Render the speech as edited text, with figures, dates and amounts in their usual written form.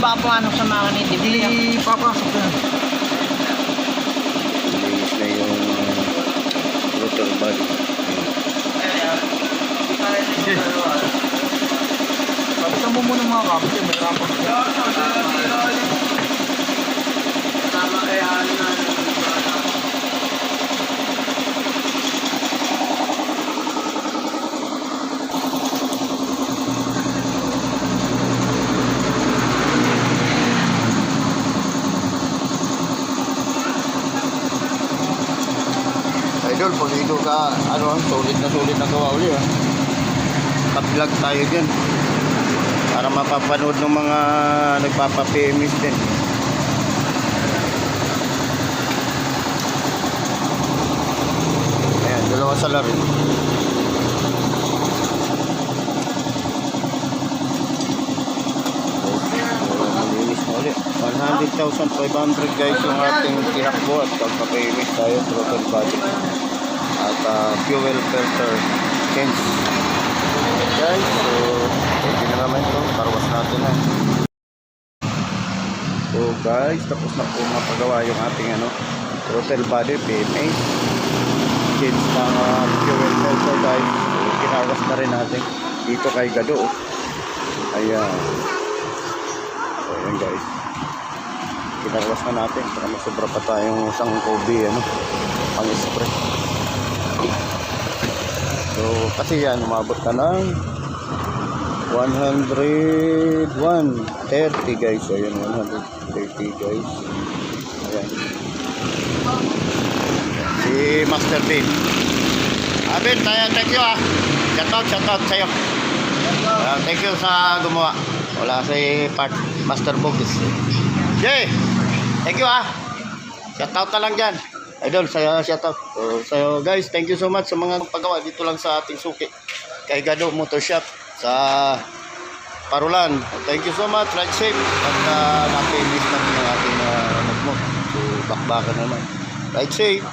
baka pumanok sa mga ni Hindi Dibli. papasok yan. Linis na yung rotor body. Kapitan mo muna mga kapit. May rapang. Idol, pag ito ka, ano, solid na gawa uli, ah. Pa-vlog tayo dyan. Para mapapanood ng mga nagpapa-PMS din. Ayan, dalawa sa larin. Malinis na uli. 100,500 guys yung ating tinakbo at pagpa-PMS tayo, throttle body. At fuel filter change. Guys, so pwede na naman ito, parwas natin na. So guys, tapos na po mapagawa yung ating ano, throttle body, PMA change ng fuel filter guys. So kinarwas na rin natin dito kay Gado. Ayan. So ayan guys, kinarwas na natin, para masobra pa tayong isang Kobe ano, pang spray. So kasi yan, umabot na ng 130 guys. So yun, 130 guys. Ayan. Si Master Dean. Abin, thank you ah. Shout out sa'yo. Thank you sa gumawa. Wala si Master Bogis. Jay, thank you ah. Shout out na lang dyan. Idol, saya shout out. So guys, thank you so much sa mga paggawa dito lang sa ating suki kay Gado Motor Shop sa Parulan. Thank you so much. Ride safe. At natin list natin yung ating nagmot. So bakbakan naman. Ride safe.